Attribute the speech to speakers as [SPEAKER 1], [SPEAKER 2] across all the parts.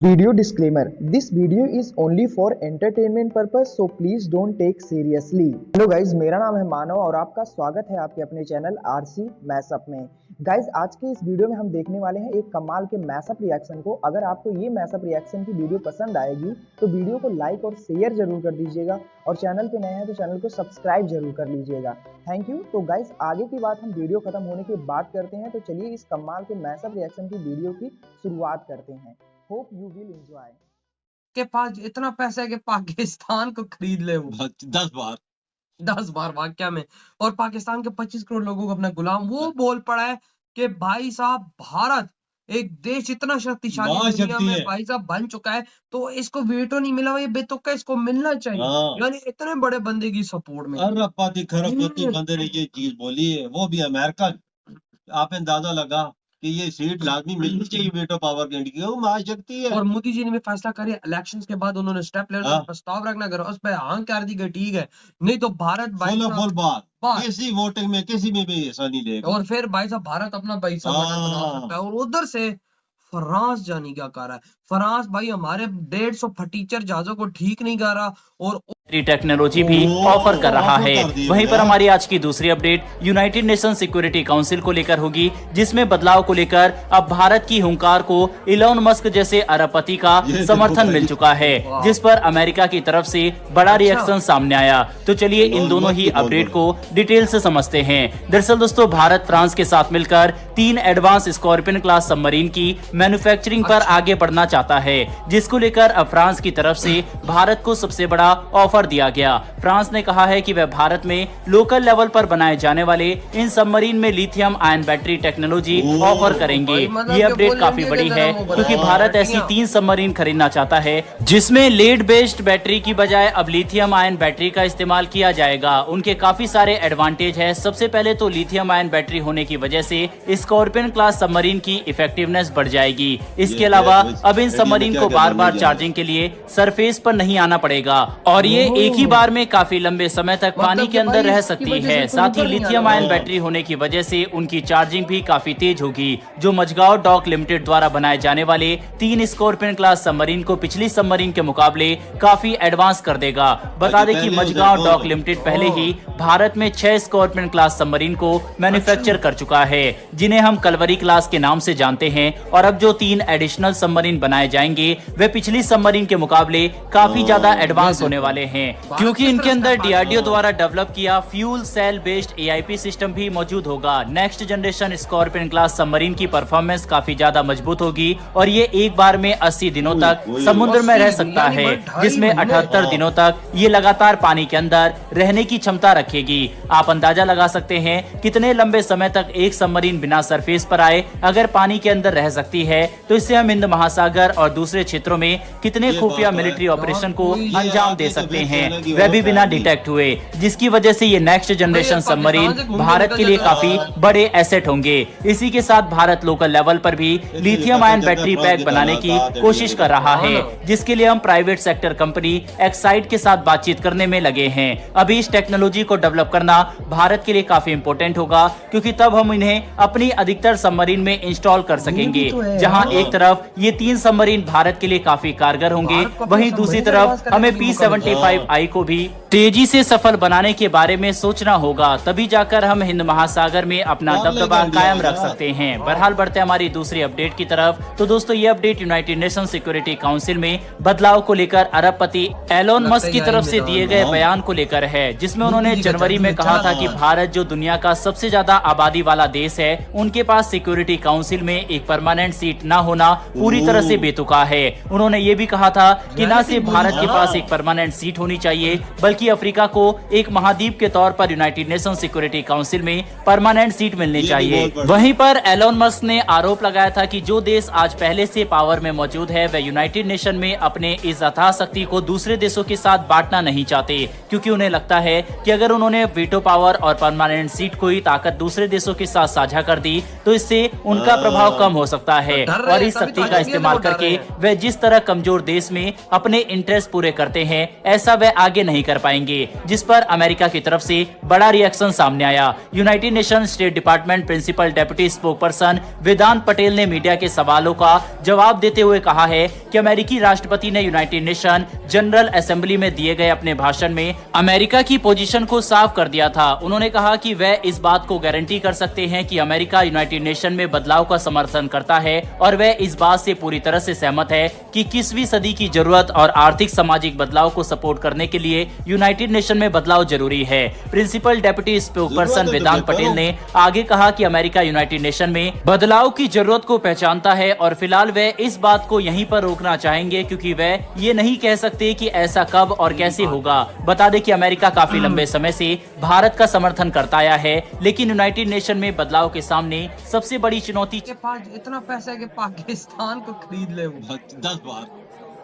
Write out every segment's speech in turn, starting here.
[SPEAKER 1] Video disclaimer: This video is only for entertainment purpose, so please don't take seriously. Hello guys, मेरा नाम है मानव और आपका स्वागत है आपके अपने चैनल आरसी मैशअप में। गाइज, आज के इस वीडियो में हम देखने वाले हैं एक कमाल के मैशअप रिएक्शन को। अगर आपको ये मैशअप रिएक्शन की वीडियो पसंद आएगी तो वीडियो को लाइक और शेयर जरूर कर दीजिएगा और चैनल पे नए हैं तो चैनल को सब्सक्राइब जरूर कर लीजिएगा। Thank you. तो गाइज, आगे की बात हम वीडियो खत्म होने के बाद करते हैं, तो चलिए इस कमाल के मैशअप रिएक्शन की वीडियो की शुरुआत करते हैं। Hope you will enjoy.
[SPEAKER 2] के पास इतना पैसा है कि पाकिस्तान को खरीद ले वो 10 बार वाकया में, और पाकिस्तान के 25 करोड़ लोगों को अपना गुलाम वो बोल पड़ा है कि भाई साहब भारत एक देश इतना शक्तिशाली दुनिया में भाई साहब बन चुका है, तो इसको वेटो नहीं मिला, ये बेतुका इसको मिलना चाहिए। यानी इतने बड़े बंदे की सपोर्ट में
[SPEAKER 3] अरबपति खरबपति बंदे ने ये चीज बोली है, वो भी अमेरिका। आप अंदाजा लगा कि ये सीट लाजमी मिलनी चाहिए वेटो पावर के इंडिया की, महाशक्ति है।
[SPEAKER 2] और मोदी जी ने भी फैसला करे इलेक्शंस के बाद, उन्होंने स्टेप ले प्रस्ताव रखना करो, उस पर हाँ कर दी गई, ठीक है, नहीं तो भारत
[SPEAKER 3] फुल बात किसी वोटिंग में किसी में भी हिस्सा नहीं लेगा।
[SPEAKER 2] और फिर भाई साहब भारत अपना पैसा बना सकता है। और उधर से फ्रांस जाने क्या कर रहा है, फ्रांस भाई हमारे 150 फटीचर जहाजों को ठीक नहीं कर रहा और
[SPEAKER 4] टेक्नोलॉजी भी ऑफर कर रहा है। वहीं पर हमारी आज की दूसरी update United nation security council को लेकर होगी, जिसमें बदलाव को लेकर अब भारत की हुंकार को इलॉन मस्क जैसे अरबपति का समर्थन मिल चुका है, जिस पर अमेरिका की तरफ से बड़ा रिएक्शन सामने आया। तो चलिए इन दोनों ही अपडेट को डिटेल से समझते हैं। दरअसल दोस्तों, भारत फ्रांस के साथ मिलकर 3 एडवांस स्कॉर्पियन क्लास सबमरीन की मैन्युफैक्चरिंग पर आगे बढ़ना चाहता है, जिसको लेकर अब फ्रांस की तरफ से भारत को सबसे बड़ा ऑफर दिया गया। फ्रांस ने कहा है कि वह भारत में लोकल लेवल पर बनाए जाने वाले इन सबमरीन में lithium ion battery technology offer करेंगे। ये अपडेट काफी बड़ी है क्योंकि भारत ऐसी 3 सबमरीन खरीदना चाहता है जिसमें लेड बेस्ड बैटरी की बजाय अब लिथियम आयन बैटरी का इस्तेमाल किया जाएगा। उनके काफी सारे एडवांटेज है। सबसे पहले तो लिथियम आयन बैटरी होने की वजह से स्कॉर्पियन क्लास सबमरीन की इफेक्टिवनेस बढ़ जाएगी। इसके अलावा अब इन सबमरीन को बार बार चार्जिंग के लिए सरफेस पर नहीं आना पड़ेगा और ये एक ही बार में काफी लंबे समय तक पानी के अंदर रह सकती है। साथ ही लिथियम आयन बैटरी होने की वजह से उनकी चार्जिंग भी काफी तेज होगी, जो मझगांव डॉक लिमिटेड द्वारा बनाए जाने वाले 3 स्कॉर्पियन क्लास सबमरीन को पिछली सबमरीन के मुकाबले काफी एडवांस कर देगा। बता दें कि मझगांव डॉक लिमिटेड पहले ही भारत में 6 स्कॉर्पियन क्लास सबमरीन को मैन्युफैक्चर कर चुका है, जिन्हें हम कलवरी क्लास के नाम से जानते हैं। और अब जो 3 एडिशनल सबमरीन बनाए जाएंगे वे पिछली सबमरीन के मुकाबले काफी ज्यादा एडवांस होने वाले हैं, क्योंकि इनके अंदर डीआरडीओ द्वारा डेवलप किया fuel cell based AIP system भी मौजूद होगा। Next generation Scorpene class submarine की परफॉर्मेंस काफी ज्यादा मजबूत होगी और ये एक बार में 80 दिनों तक समुद्र में रह सकता है, जिसमें 78 दिनों तक ये लगातार पानी के अंदर रहने की क्षमता रखेगी। आप अंदाजा लगा सकते हैं कितने लंबे समय तक एक सबमरीन बिना सरफेस पर आए अगर पानी के अंदर रह सकती है, तो इससे हम हिंद महासागर और दूसरे क्षेत्रों में कितने खुफिया मिलिट्री ऑपरेशन को अंजाम दे सकते हैं, वह भी बिना डिटेक्ट हुए, जिसकी वजह से ये नेक्स्ट जनरेशन सबमरीन भारत के लिए काफी बड़े एसेट होंगे। इसी के साथ भारत लोकल लेवल पर भी लिथियम आयन बैटरी पैक बनाने की कोशिश कर रहा है, जिसके लिए हम प्राइवेट सेक्टर कंपनी एक्साइड के साथ बातचीत करने में लगे हैं। अभी इस टेक्नोलॉजी को डेवलप करना भारत के लिए काफी इंपॉर्टेंट होगा, क्योंकि तब हम इन्हें अपनी अधिकतर सबमरीन में इंस्टॉल कर सकेंगे, जहां एक तरफ ये 3 सबमरीन भारत के लिए काफी कारगर होंगे, वहीं दूसरी तरफ हमें P-75I को भी तेजी से सफल बनाने के बारे में सोचना होगा, तभी जाकर हम हिंद महासागर में अपना दबदबा कायम रख सकते हैं। बहरहाल बढ़ते हमारी दूसरी अपडेट की तरफ। तो दोस्तों, ये update United nation security council में बदलाव को लेकर अरबपति एलोन मस्क की तरफ से दिए गए बयान को लेकर है, जिसमें उन्होंने जनवरी में कहा था कि भारत जो दुनिया का सबसे ज्यादा आबादी वाला देश है, उनके पास सिक्योरिटी काउंसिल में एक परमानेंट सीट न होना पूरी तरह से बेतुका है। उन्होंने ये भी कहा था कि न सिर्फ भारत के पास एक परमानेंट सीट होनी चाहिए, बल्कि अफ्रीका को एक महाद्वीप के तौर पर यूनाइटेड नेशन सिक्योरिटी काउंसिल में परमानेंट सीट मिलनी चाहिए। वहीं पर एलोन मस्क ने आरोप लगाया था कि जो देश आज पहले से पावर में मौजूद है, वह यूनाइटेड नेशन में अपने इस यथाशक्ति को दूसरे देशों के साथ बांटना नहीं चाहते, क्योंकि उन्हें लगता है कि अगर उन्होंने वीटो पावर और परमानेंट सीट को ही ताकत दूसरे देशों के साथ साझा कर दी, तो इससे उनका प्रभाव कम हो सकता है और इस शक्ति का इस्तेमाल करके वह जिस तरह कमजोर देश में अपने इंटरेस्ट पूरे करते हैं, ऐसा वह आगे नहीं कर पाएंगे। पाएंगे, जिस पर अमेरिका की तरफ से बड़ा रिएक्शन सामने आया। United Nation State Department principal deputy spokesperson Vedant Patel ने मीडिया के सवालों का जवाब देते हुए कहा है कि अमेरिकी राष्ट्रपति ने यूनाइटेड नेशन जनरल असेंबली में दिए गए अपने भाषण में अमेरिका की पोजीशन को साफ कर दिया था। उन्होंने कहा कि वह इस बात को गारंटी कर सकते हैं कि अमेरिका यूनाइटेड नेशन में बदलाव का समर्थन करता है और वह इस बात से पूरी तरह से सहमत है कि 21वीं सदी की जरूरत और आर्थिक सामाजिक बदलाव को सपोर्ट करने के लिए यूनाइटेड नेशन में बदलाव जरूरी है। Principal deputy spokesperson Vedant Patel ने आगे कहा कि अमेरिका यूनाइटेड नेशन में बदलाव की जरूरत को पहचानता है और फिलहाल वह इस बात को यहीं पर रोकना चाहेंगे, क्योंकि वह ये नहीं कह सकते कि ऐसा कब और कैसे होगा। बता दें कि अमेरिका काफी लंबे समय से भारत का समर्थन करता आया है, लेकिन यूनाइटेड नेशन में बदलाव के सामने सबसे बड़ी चुनौती
[SPEAKER 2] के पास इतना पैसा है कि पाकिस्तान को खरीद ले वो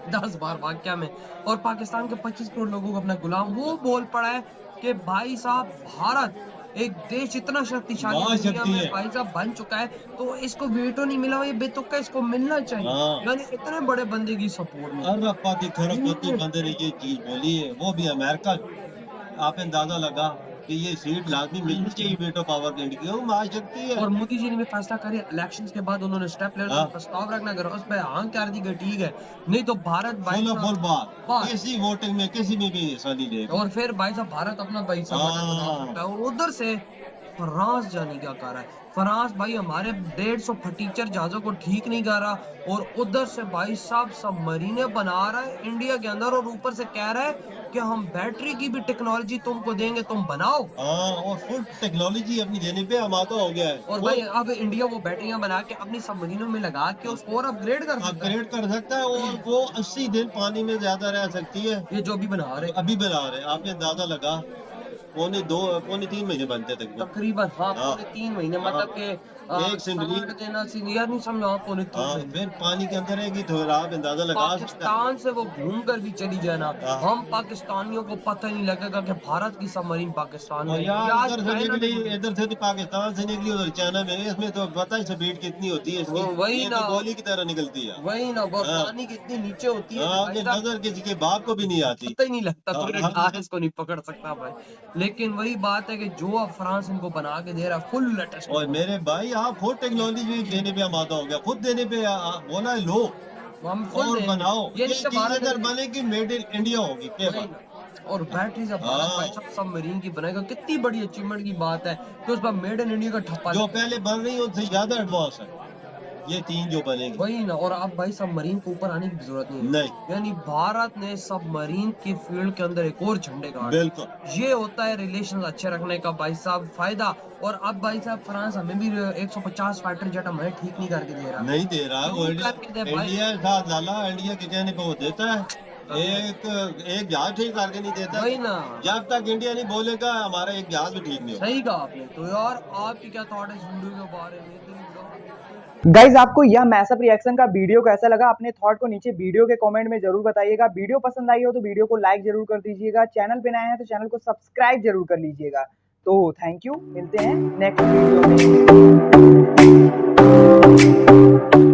[SPEAKER 2] 10 बार वाकया में, और पाकिस्तान के 25 करोड़ लोगों को अपना गुलाम वो बोल पड़ा है कि भाई साहब भारत एक देश इतना शक्तिशाली दुनिया में भाई साहब बन चुका है, तो इसको वेटो नहीं मिला, ये बेतुका इसको मिलना चाहिए। यानी इतने बड़े बंदे की सपोर्ट में
[SPEAKER 3] अरबपति खरबपति बंदे ने ये चीज बोली है, वो भी अमेरिका। आप अंदाजा लगा कि ये सीट लाजमी मिलनी चाहिए वेटो पावर के इंडिया की, आ सकती है।
[SPEAKER 2] और मोदी जी ने भी फैसला करे इलेक्शंस के बाद, उन्होंने स्टेप ले प्रस्ताव रखना अगर उस पर हाँ कर दी गई ठीक है, नहीं तो भारत
[SPEAKER 3] बात किसी वोटिंग में किसी में भी हिस्सा नहीं लेगा।
[SPEAKER 2] और फिर भाई साहब भारत अपना भाई साहब और उधर से फ्रांस जाने क्या कर रहा है। फ्रांस भाई हमारे 150 फटीचर जहाजों को ठीक नहीं कर रहा, और उधर से भाई साहब सबमरीने बना रहा है इंडिया के अंदर, और ऊपर से कह रहा है कि हम बैटरी की भी टेक्नोलॉजी तुमको देंगे, तुम बनाओ।
[SPEAKER 3] और फुल टेक्नोलॉजी अपनी देने पे आमादा हो गया है।
[SPEAKER 2] और भाई अब इंडिया वो बैटरियां बना के अपनी सबमरीनों में लगा के उसको और अपग्रेड कर
[SPEAKER 3] सकता है, और वो 80 दिन पानी में ज्यादा रह सकती है।
[SPEAKER 2] ये जो भी बना रहे
[SPEAKER 3] अभी बना रहे, आपने अंदाजा लगा पौने 3 महीने बनते
[SPEAKER 2] तकरीबन। हाँ, पौने 3 महीने, मतलब के
[SPEAKER 3] एक सिंडली
[SPEAKER 2] देना सीनियर नहीं समझा पौने 3 महीने।
[SPEAKER 3] फिर पानी के अंदर है कि थोड़ा आप अंदाजा लगा
[SPEAKER 2] पाकिस्तान से वो घूम कर भी चली जाए ना, हम पाकिस्तानियों को पता नहीं लगेगा कि भारत की सबमरीन पाकिस्तान में
[SPEAKER 3] इधर से तो पाकिस्तान से निकली उधर चाइना में, इसमें तो पता है स्पीड कितनी होती है इसकी,
[SPEAKER 2] वही ना
[SPEAKER 3] गोली की तरह निकलती है।
[SPEAKER 2] वही ना, पानी कितनी नीचे होती है,
[SPEAKER 3] नजर किसी के बाप को भी नहीं आती,
[SPEAKER 2] पता ही नहीं लगता, इसको नहीं पकड़ सकता भाई। लेकिन वही बात है कि जो अब फ्रांस इनको बना के दे रहा है फुल लेटेस्ट।
[SPEAKER 3] और मेरे भाई आप खुद टेक्नोलॉजी देने पे आमादा हो गया, खुद देने पे बोला है लो और बनाओ, ये अगर बनेगी मेड इन इंडिया होगी
[SPEAKER 2] और बैटरी से सबमरीन की बनाएगा, कितनी बड़ी अचीवमेंट की बात है कि उस पर मेड इन इंडिया का ठप्पा
[SPEAKER 3] जो पहले बन रही है उससे ज्यादा एडवांस है ये 3 जो बनेगी।
[SPEAKER 2] वही ना, और अब भाई सबमरीन को ऊपर आने की जरूरत नहीं। यानी भारत ने सबमरीन की फील्ड के अंदर एक और झंडे गाड़।
[SPEAKER 3] बिल्कुल,
[SPEAKER 2] ये होता है रिलेशन अच्छे रखने का भाई साहब फायदा। और अब भाई साहब फ्रांस हमें भी 150 फाइटर जेट हमें ठीक नहीं करके दे रहा,
[SPEAKER 3] नहीं दे रहा। इंडिया साथ लाला, इंडिया के कहने पे वो देता है, एक जहाज ठीक करके नहीं देता।
[SPEAKER 2] वही ना,
[SPEAKER 3] जब तक इंडिया नहीं बोलेगा हमारा एक जहाज भी ठीक नहीं होगा।
[SPEAKER 2] सही कहा आपने। तो यार आपकी क्या थॉट है इस वीडियो के बारे में?
[SPEAKER 1] गाइज आपको यह मैसअप रिएक्शन का वीडियो कैसा लगा, अपने थॉट को नीचे वीडियो के कमेंट में जरूर बताइएगा। वीडियो पसंद आई हो तो वीडियो को लाइक जरूर कर दीजिएगा, चैनल पे नए हैं तो चैनल को सब्सक्राइब जरूर कर लीजिएगा। तो थैंक यू, मिलते हैं नेक्स्ट वीडियो में।